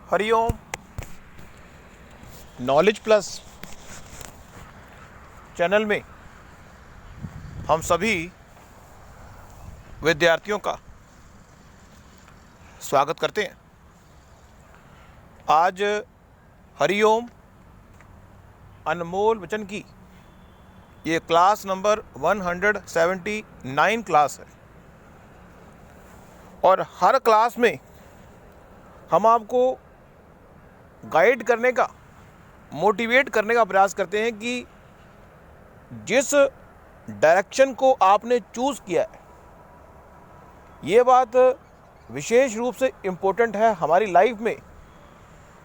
Hariom. Knowledge plus channel में हम सभी विद्यार्थियों का स्वागत करते हैं। आज हरिओम अनमोल वचन की ये क्लास नंबर 179 क्लास है और हर क्लास में हम आपको गाइड करने का, मोटिवेट करने का प्रयास करते हैं कि जिस डायरेक्शन को आपने चूज़ किया है, ये बात विशेष रूप से इम्पोर्टेंट है हमारी लाइफ में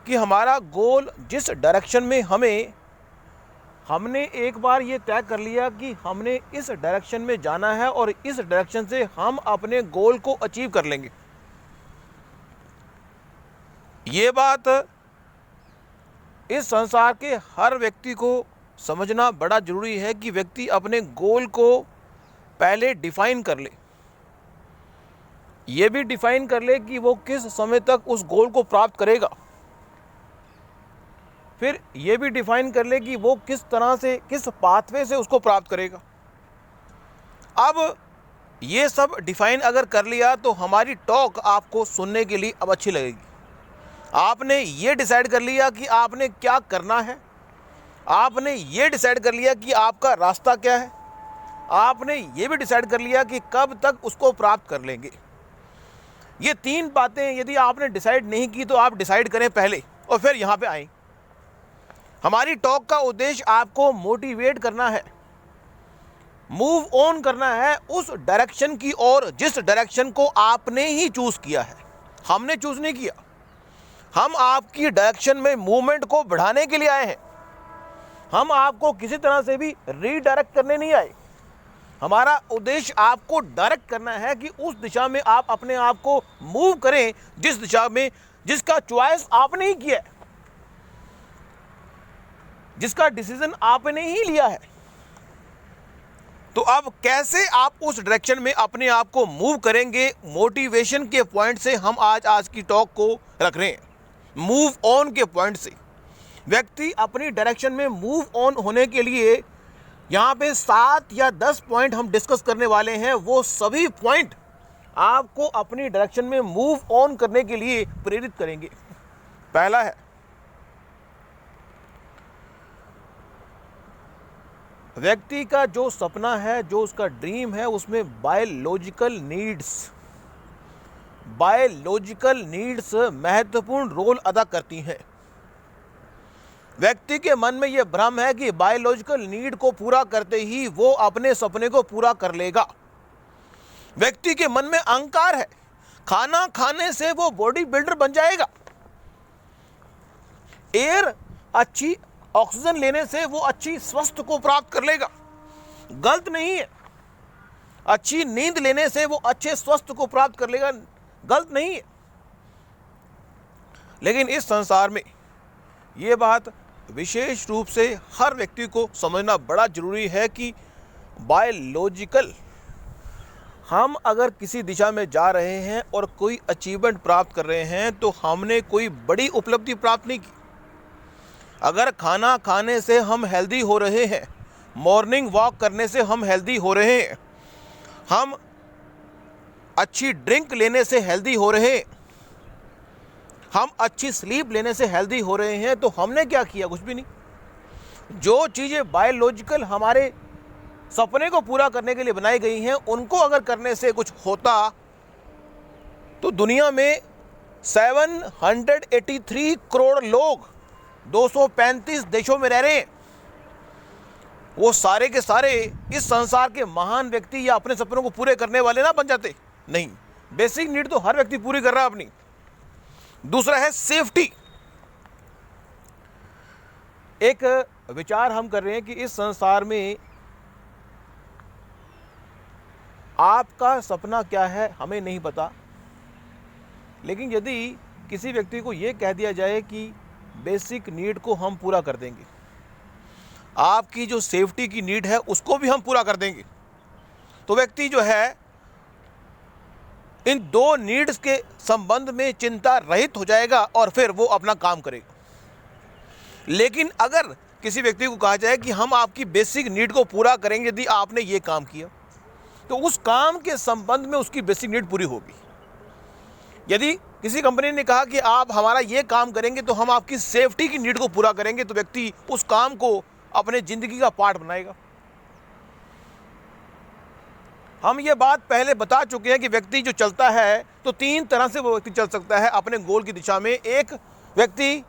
कि हमारा गोल जिस डायरेक्शन में हमने एक बार ये तय कर लिया कि हमने इस डायरेक्शन में जाना है और इस डायरेक्शन से हम अपने गोल को अचीव कर लेंगे। ये बात इस संसार के हर व्यक्ति को समझना बड़ा ज़रूरी है कि व्यक्ति अपने गोल को पहले डिफाइन कर ले। ये भी डिफाइन कर ले कि वो किस समय तक उस गोल को प्राप्त करेगा। फिर ये भी डिफाइन कर ले कि वो किस तरह से, किस पाथवे से उसको प्राप्त करेगा। अब ये सब डिफाइन अगर कर लिया तो हमारी टॉक आपको सुनने के लिए अब अच्छी लगेगी। आपने ये डिसाइड कर लिया कि आपने क्या करना है, आपने ये डिसाइड कर लिया कि आपका रास्ता क्या है, आपने ये भी डिसाइड कर लिया कि कब तक उसको प्राप्त कर लेंगे। ये तीन बातें यदि आपने डिसाइड नहीं की तो आप डिसाइड करें पहले और फिर यहाँ पे आएँ। हमारी टॉक का उद्देश्य आपको मोटिवेट करना है, मूव ऑन करना है उस डायरेक्शन की ओर जिस डायरेक्शन को आपने ही चूज़ किया है। हमने चूज़ नहीं किया, हम आपकी डायरेक्शन में मूवमेंट को बढ़ाने के लिए आए हैं। हम आपको किसी तरह से भी रीडायरेक्ट करने नहीं आए। हमारा उद्देश्य आपको डायरेक्ट करना है कि उस दिशा में आप अपने आप को मूव करें जिस दिशा में, जिसका चॉइस आपने ही किया है, जिसका डिसीजन आपने ही लिया है। तो अब कैसे आप उस डायरेक्शन में अपने आप को मूव करेंगे, मोटिवेशन के पॉइंट से हम आज की टॉक को रख रहे हैं। मूव ऑन के पॉइंट से व्यक्ति अपनी डायरेक्शन में मूव ऑन होने के लिए यहाँ पे 7 या 10 पॉइंट हम डिस्कस करने वाले हैं। वो सभी पॉइंट आपको अपनी डायरेक्शन में मूव ऑन करने के लिए प्रेरित करेंगे। पहला है, व्यक्ति का जो सपना है, जो उसका ड्रीम है, उसमें बायोलॉजिकल नीड्स महत्वपूर्ण रोल अदा करती हैं। व्यक्ति के मन में यह भ्रम है कि बायोलॉजिकल नीड को पूरा करते ही वो अपने सपने को पूरा कर लेगा। व्यक्ति के मन में अहंकार है, खाना खाने से वो बॉडी बिल्डर बन जाएगा, एयर अच्छी ऑक्सीजन लेने से वो अच्छी स्वास्थ्य को प्राप्त कर लेगा। गलत नहीं है, अच्छी नींद लेने से वो अच्छे स्वास्थ्य को प्राप्त कर लेगा, गलत नहीं है। लेकिन इस संसार में ये बात विशेष रूप से हर व्यक्ति को समझना बड़ा जरूरी है कि बायोलॉजिकल हम अगर किसी दिशा में जा रहे हैं और कोई अचीवमेंट प्राप्त कर रहे हैं तो हमने कोई बड़ी उपलब्धि प्राप्त नहीं की। अगर खाना खाने से हम हेल्दी हो रहे हैं, मॉर्निंग वॉक करने से हम हेल्दी हो रहे हैं, हम अच्छी ड्रिंक लेने से हेल्दी हो रहे हैं, हम अच्छी स्लीप लेने से हेल्दी हो रहे हैं, तो हमने क्या किया? कुछ भी नहीं। जो चीज़ें बायोलॉजिकल हमारे सपने को पूरा करने के लिए बनाई गई हैं, उनको अगर करने से कुछ होता तो दुनिया में 783 करोड़ लोग 235 देशों में रह रहे हैं। वो सारे के सारे इस संसार के महान व्यक्ति या अपने सपनों को पूरे करने वाले ना बन जाते? नहीं। बेसिक नीड तो हर व्यक्ति पूरी कर रहा है अपनी। दूसरा है सेफ्टी। एक विचार हम कर रहे हैं कि इस संसार में आपका सपना क्या है हमें नहीं पता, लेकिन यदि किसी व्यक्ति को यह कह दिया जाए कि बेसिक नीड को हम पूरा कर देंगे, आपकी जो सेफ्टी की नीड है उसको भी हम पूरा कर देंगे, तो व्यक्ति जो है इन दो नीड्स के संबंध में चिंता रहित हो जाएगा और फिर वो अपना काम करेगा। लेकिन अगर किसी व्यक्ति को कहा जाए कि हम आपकी बेसिक नीड को पूरा करेंगे यदि आपने ये काम किया, तो उस काम के संबंध में उसकी बेसिक नीड पूरी होगी। यदि किसी कंपनी ने कहा कि आप हमारा ये काम करेंगे तो हम आपकी सेफ्टी की नीड को पूरा करेंगे, तो व्यक्ति उस काम को अपने ज़िंदगी का पार्ट बनाएगा। हम ये बात पहले बता चुके हैं कि व्यक्ति जो चलता है तो तीन तरह से वो व्यक्ति चल सकता है अपने गोल की दिशा में। एक व्यक्ति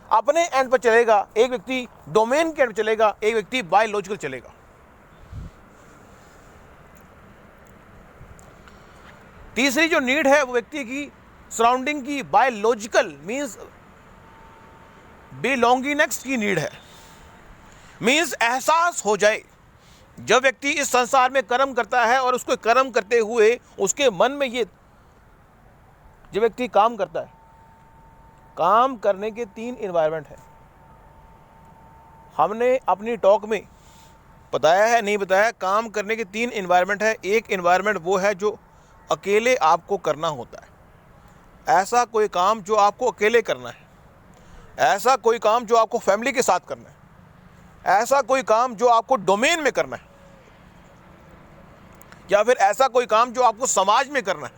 अपने एंड पर चलेगा, एक व्यक्ति डोमेन के एंड पर चलेगा, एक व्यक्ति बायोलॉजिकल चलेगा। तीसरी जो नीड है वो व्यक्ति की सराउंडिंग की बायोलॉजिकल मीन्स बिलोंगिंगनेस की नीड है। मीन्स एहसास हो जाए जब व्यक्ति इस संसार में कर्म करता है और उसको कर्म करते हुए उसके मन में ये, जब व्यक्ति काम करता है, काम करने के तीन एनवायरनमेंट है। हमने अपनी टॉक में बताया है, नहीं बताया, काम करने के तीन एनवायरनमेंट है। एक एनवायरनमेंट वो है जो अकेले आपको करना होता है, ऐसा कोई काम जो आपको अकेले करना है, ऐसा कोई काम जो आपको फैमिली के साथ करना है, ऐसा कोई काम जो आपको डोमेन में करना है, या फिर ऐसा कोई काम जो आपको समाज में करना है,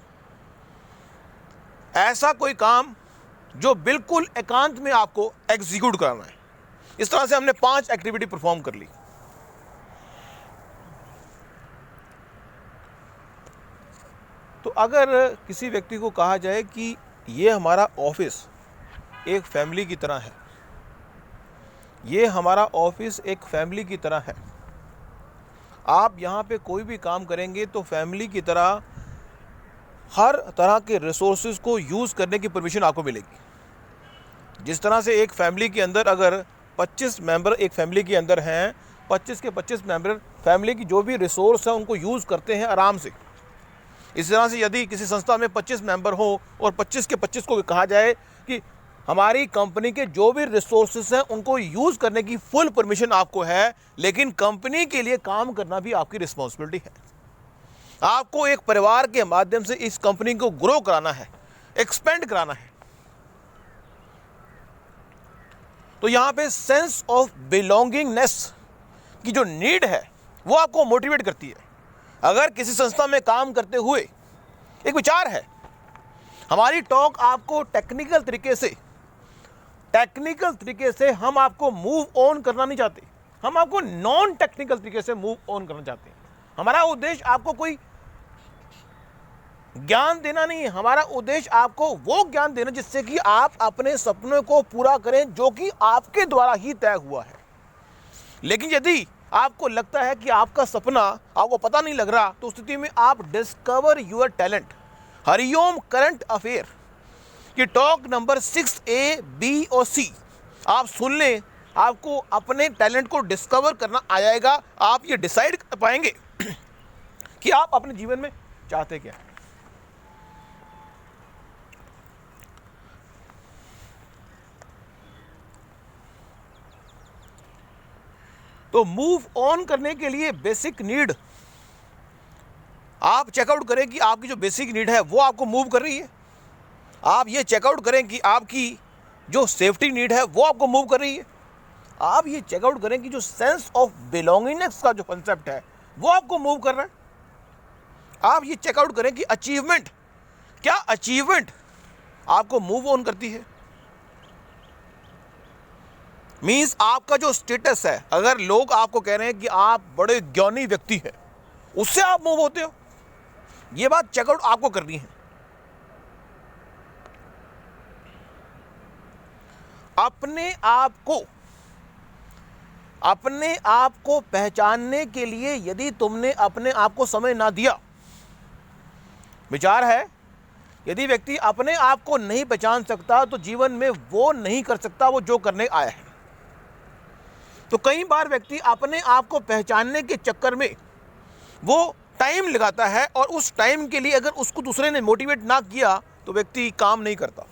ऐसा कोई काम जो बिल्कुल एकांत में आपको एग्जीक्यूट करना है। इस तरह से हमने 5 एक्टिविटी परफॉर्म कर ली। तो अगर किसी व्यक्ति को कहा जाए कि ये हमारा ऑफिस एक फैमिली की तरह है, ये हमारा ऑफिस एक फैमिली की तरह है, आप यहाँ पे कोई भी काम करेंगे तो फैमिली की तरह हर तरह के रिसोर्सेज को यूज़ करने की परमिशन आपको मिलेगी। जिस तरह से एक फैमिली के अंदर अगर 25 मेंबर एक फैमिली के अंदर हैं, 25 के 25 मेंबर फैमिली की जो भी रिसोर्स हैं उनको यूज़ करते हैं आराम से। इस तरह से यदि किसी संस्था में 25 मेंबर हो और 25 के 25 को कहा जाए कि हमारी कंपनी के जो भी रिसोर्सेज हैं उनको यूज़ करने की फुल परमिशन आपको है, लेकिन कंपनी के लिए काम करना भी आपकी रिस्पॉन्सिबिलिटी है। आपको एक परिवार के माध्यम से इस कंपनी को ग्रो कराना है, एक्सपेंड कराना है। तो यहाँ पे सेंस ऑफ बिलोंगिंगनेस की जो नीड है वो आपको मोटिवेट करती है। अगर किसी संस्था में काम करते हुए एक विचार है, हमारी टॉक आपको टेक्निकल तरीके से हम आपको मूव ऑन करना नहीं चाहते, हम आपको नॉन टेक्निकल तरीके से मूव ऑन करना चाहते हैं। हमारा उद्देश्य आपको कोई ज्ञान देना नहीं है, हमारा उद्देश्य आपको वो ज्ञान देना जिससे कि आप अपने सपनों को पूरा करें जो कि आपके द्वारा ही तय हुआ है। लेकिन यदि आपको लगता है कि आपका सपना आपको पता नहीं लग रहा, तो उस स्थिति में आप discover your talent Hariom current affair की टॉक नंबर 6A, B और C आप सुन लें। आपको अपने टैलेंट को डिस्कवर करना आ जाएगा। आप ये डिसाइड कर पाएंगे कि आप अपने जीवन में चाहते क्या। तो मूव ऑन करने के लिए बेसिक नीड आप चेकआउट करें कि आपकी जो बेसिक नीड है वो आपको मूव कर रही है। आप ये चेकआउट करें कि आपकी जो सेफ्टी नीड है वो आपको मूव कर रही है। आप ये चेकआउट करें कि जो सेंस ऑफ बिलोंगिंगनेस का जो कंसेप्ट है वो आपको मूव कर रहा है। आप ये चेकआउट करें कि क्या अचीवमेंट आपको मूव ऑन करती है। मीन्स आपका जो स्टेटस है, अगर लोग आपको कह रहे हैं कि आप बड़े ज्ञानी व्यक्ति हैं, उससे आप मूव होते हो। ये बात चेकआउट आपको करनी है। अपने आप को पहचानने के लिए यदि तुमने अपने आप को समय ना दिया, विचार है यदि व्यक्ति अपने आप को नहीं पहचान सकता तो जीवन में वो नहीं कर सकता वो जो करने आया है। तो कई बार व्यक्ति अपने आप को पहचानने के चक्कर में वो टाइम लगाता है और उस टाइम के लिए अगर उसको दूसरे ने मोटिवेट ना किया तो व्यक्ति काम नहीं करता।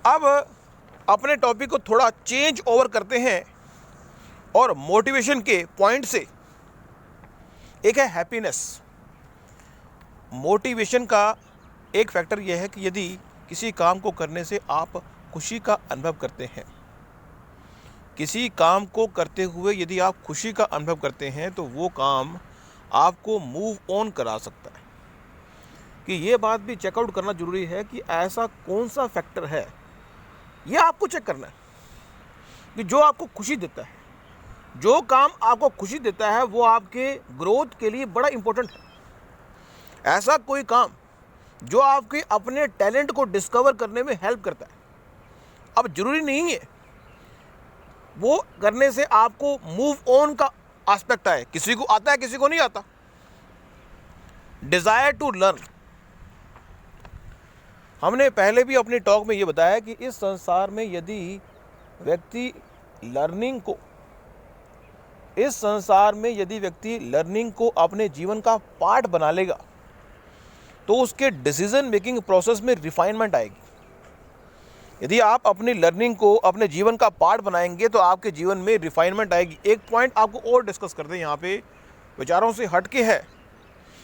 अब अपने टॉपिक को थोड़ा चेंज ओवर करते हैं और मोटिवेशन के पॉइंट से एक है हैप्पीनेस। मोटिवेशन का एक फैक्टर यह है कि यदि किसी काम को करने से आप खुशी का अनुभव करते हैं, किसी काम को करते हुए यदि आप खुशी का अनुभव करते हैं तो वो काम आपको मूव ऑन करा सकता है। कि ये बात भी चेकआउट करना जरूरी है कि ऐसा कौन सा फैक्टर है, ये आपको चेक करना है कि जो आपको खुशी देता है, जो काम आपको खुशी देता है वो आपके ग्रोथ के लिए बड़ा इंपॉर्टेंट है। ऐसा कोई काम जो आपके अपने टैलेंट को डिस्कवर करने में हेल्प करता है। अब जरूरी नहीं है वो करने से आपको मूव ऑन का एस्पेक्ट आए, किसी को आता है किसी को नहीं आता। डिजायर टू लर्न, हमने पहले भी अपनी टॉक में ये बताया कि इस संसार में यदि व्यक्ति लर्निंग को अपने जीवन का पार्ट बना लेगा तो उसके डिसीजन मेकिंग प्रोसेस में रिफाइनमेंट आएगी। यदि आप अपनी लर्निंग को अपने जीवन का पार्ट बनाएंगे तो आपके जीवन में रिफाइनमेंट आएगी। एक पॉइंट आपको और डिस्कस करते हैं, यहाँ पे विचारों से हट के है,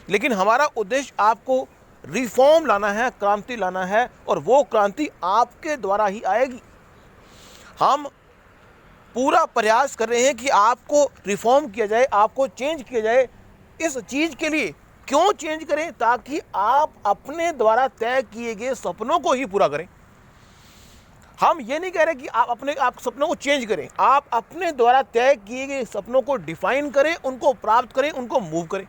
लेकिन हमारा उद्देश्य आपको रिफॉर्म लाना है, क्रांति लाना है, और वो क्रांति आपके द्वारा ही आएगी। हम पूरा प्रयास कर रहे हैं कि आपको रिफॉर्म किया जाए, आपको चेंज किया जाए। इस चीज़ के लिए क्यों चेंज करें? ताकि आप अपने द्वारा तय किए गए सपनों को ही पूरा करें। हम ये नहीं कह रहे कि आप सपनों को चेंज करें, आप अपने द्वारा तय किए गए सपनों को डिफाइन करें, उनको प्राप्त करें, उनको मूव करें।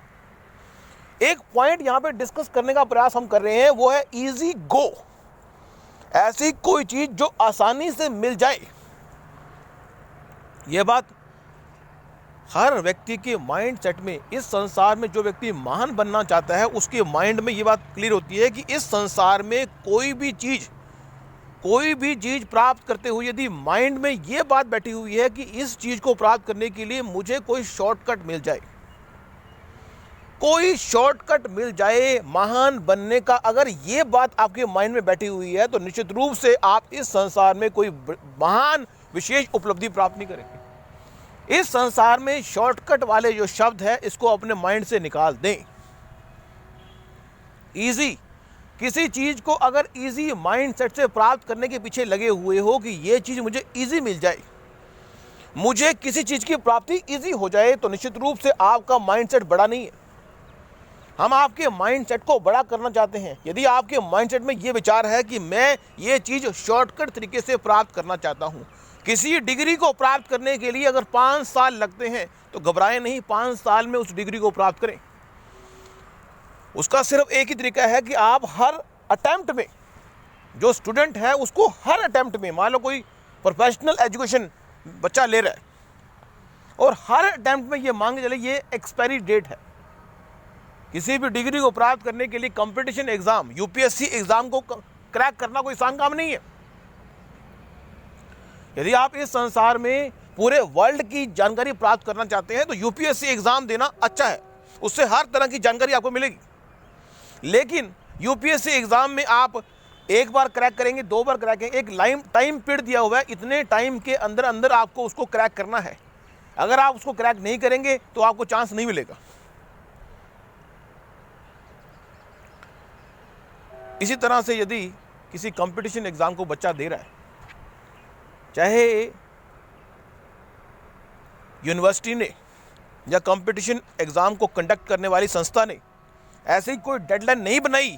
एक पॉइंट यहाँ पे डिस्कस करने का प्रयास हम कर रहे हैं, वो है इजी गो। ऐसी कोई चीज जो आसानी से मिल जाए। यह बात हर व्यक्ति के माइंड सेट में, इस संसार में जो व्यक्ति महान बनना चाहता है उसके माइंड में ये बात क्लियर होती है कि इस संसार में कोई भी चीज प्राप्त करते हुए यदि माइंड में ये बात बैठी हुई है कि इस चीज को प्राप्त करने के लिए मुझे कोई शॉर्टकट मिल जाए महान बनने का, अगर ये बात आपके माइंड में बैठी हुई है तो निश्चित रूप से आप इस संसार में कोई महान विशेष उपलब्धि प्राप्त नहीं करेंगे। इस संसार में शॉर्टकट वाले जो शब्द है इसको अपने माइंड से निकाल दें। इजी, किसी चीज को अगर इजी माइंडसेट से प्राप्त करने के पीछे लगे हुए हो कि ये चीज मुझे इजी मिल जाए, मुझे किसी चीज की प्राप्ति इजी हो जाए, तो निश्चित रूप से आपका माइंडसेट बड़ा नहीं है। हम आपके माइंडसेट को बड़ा करना चाहते हैं। यदि आपके माइंडसेट में ये विचार है कि मैं ये चीज शॉर्टकट तरीके से प्राप्त करना चाहता हूं, किसी डिग्री को प्राप्त करने के लिए अगर 5 साल लगते हैं तो घबराएं नहीं, 5 साल में उस डिग्री को प्राप्त करें। उसका सिर्फ एक ही तरीका है कि आप हर अटेम्प्ट में, जो स्टूडेंट है उसको हर अटेम्प्ट में, मान लो कोई प्रोफेशनल एजुकेशन बच्चा ले रहा है और हर अटेम्प्ट में ये मांग चले ये एक्सपायरी डेट है। किसी भी डिग्री को प्राप्त करने के लिए कंपटीशन एग्जाम, यूपीएससी एग्जाम को क्रैक करना कोई आसान काम नहीं है। यदि आप इस संसार में पूरे वर्ल्ड की जानकारी प्राप्त करना चाहते हैं तो यूपीएससी एग्जाम देना अच्छा है, उससे हर तरह की जानकारी आपको मिलेगी। लेकिन यूपीएससी एग्जाम में आप एक बार क्रैक करेंगे, 2 बार क्रैक करेंगे, एक टाइम पीरियड दिया हुआ है, इतने टाइम के अंदर अंदर आपको उसको क्रैक करना है। अगर आप उसको क्रैक नहीं करेंगे तो आपको चांस नहीं मिलेगा। इसी तरह से यदि किसी कंपटीशन एग्जाम को बच्चा दे रहा है, चाहे यूनिवर्सिटी ने या कंपटीशन एग्जाम को कंडक्ट करने वाली संस्था ने ऐसे ही कोई डेडलाइन नहीं बनाई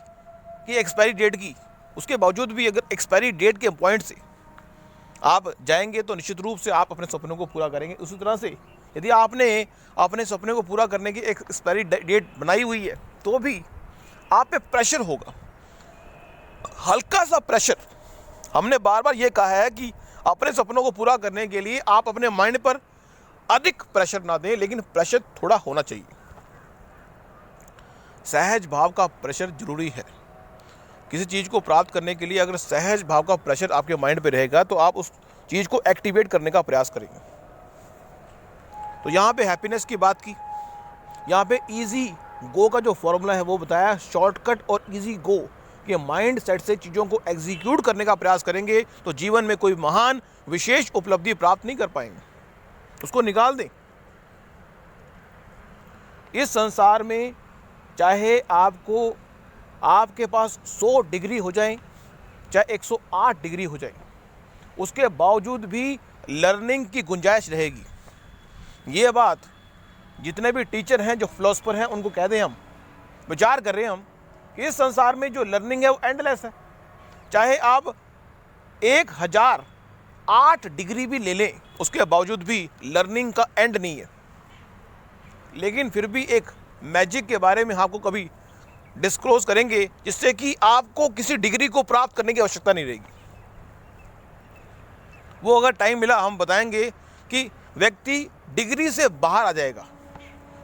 कि एक्सपायरी डेट की, उसके बावजूद भी अगर एक्सपायरी डेट के पॉइंट से आप जाएंगे तो निश्चित रूप से आप अपने सपनों को पूरा करेंगे। उसी तरह से यदि आपने अपने सपने को पूरा करने की एक एक्सपायरी डेट बनाई हुई है तो भी आप पे प्रेशर होगा, हल्का सा प्रेशर। हमने बार बार ये कहा है कि अपने सपनों को पूरा करने के लिए आप अपने माइंड पर अधिक प्रेशर ना दें, लेकिन प्रेशर थोड़ा होना चाहिए। सहज भाव का प्रेशर जरूरी है। किसी चीज़ को प्राप्त करने के लिए अगर सहज भाव का प्रेशर आपके माइंड पे रहेगा तो आप उस चीज़ को एक्टिवेट करने का प्रयास करेंगे। तो यहाँ पे हैप्पीनेस की बात की, यहाँ पे इजी गो का जो फॉर्मूला है वो बताया। शॉर्टकट और इजी गो के माइंड सेट से चीज़ों को एग्जीक्यूट करने का प्रयास करेंगे तो जीवन में कोई महान विशेष उपलब्धि प्राप्त नहीं कर पाएंगे, उसको निकाल दें। इस संसार में चाहे आपके पास 100 डिग्री हो जाए, चाहे 108 डिग्री हो जाए, उसके बावजूद भी लर्निंग की गुंजाइश रहेगी। ये बात जितने भी टीचर हैं, जो फिलोसफर हैं, उनको कह दें, हम विचार कर रहे हैं हम कि इस संसार में जो लर्निंग है वो एंडलेस है। चाहे आप 1008 डिग्री भी ले लें, उसके बावजूद भी लर्निंग का एंड नहीं है। लेकिन फिर भी एक मैजिक के बारे में आपको कभी डिस्क्लोज करेंगे जिससे कि आपको किसी डिग्री को प्राप्त करने की आवश्यकता नहीं रहेगी। वो अगर टाइम मिला हम बताएंगे कि व्यक्ति डिग्री से बाहर आ जाएगा,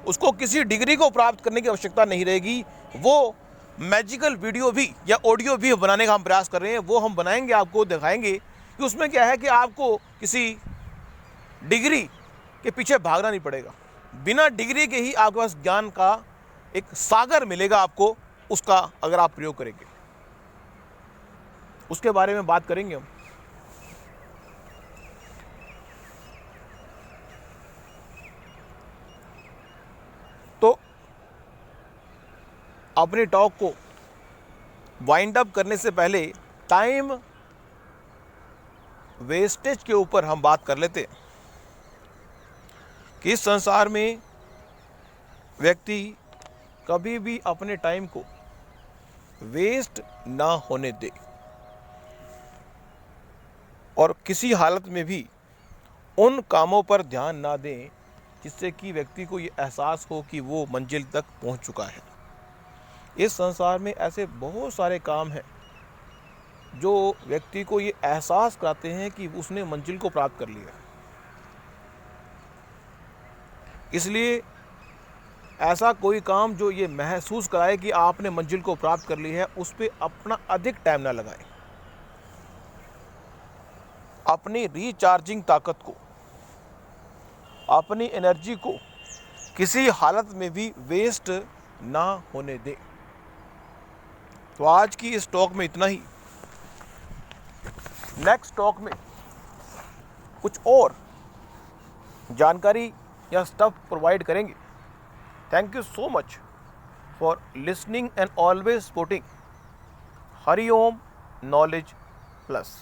उसको किसी डिग्री को प्राप्त करने की आवश्यकता नहीं रहेगी। वो मैजिकल वीडियो भी या ऑडियो भी बनाने का हम प्रयास कर रहे हैं, वो हम बनाएंगे, आपको दिखाएंगे कि उसमें क्या है कि आपको किसी डिग्री के पीछे भागना नहीं पड़ेगा। बिना डिग्री के ही आपके पास ज्ञान का एक सागर मिलेगा आपको, उसका अगर आप प्रयोग करेंगे। उसके बारे में बात करेंगे हम। तो अपनी टॉक को वाइंड अप करने से पहले टाइम वेस्टेज के ऊपर हम बात कर लेते हैं कि इस संसार में व्यक्ति कभी भी अपने टाइम को वेस्ट ना होने दे और किसी हालत में भी उन कामों पर ध्यान ना दें जिससे कि व्यक्ति को ये एहसास हो कि वो मंजिल तक पहुंच चुका है। इस संसार में ऐसे बहुत सारे काम हैं जो व्यक्ति को ये एहसास कराते हैं कि उसने मंजिल को प्राप्त कर लिया। इसलिए ऐसा कोई काम जो ये महसूस कराए कि आपने मंजिल को प्राप्त कर ली है, उस पर अपना अधिक टाइम ना लगाएं। अपनी रिचार्जिंग ताकत को, अपनी एनर्जी को किसी हालत में भी वेस्ट ना होने दें। तो आज की इस टॉक में इतना ही। नेक्स्ट टॉक में कुछ और जानकारी या स्टफ प्रोवाइड करेंगे। Thank you so much for listening and always supporting Hariom knowledge plus.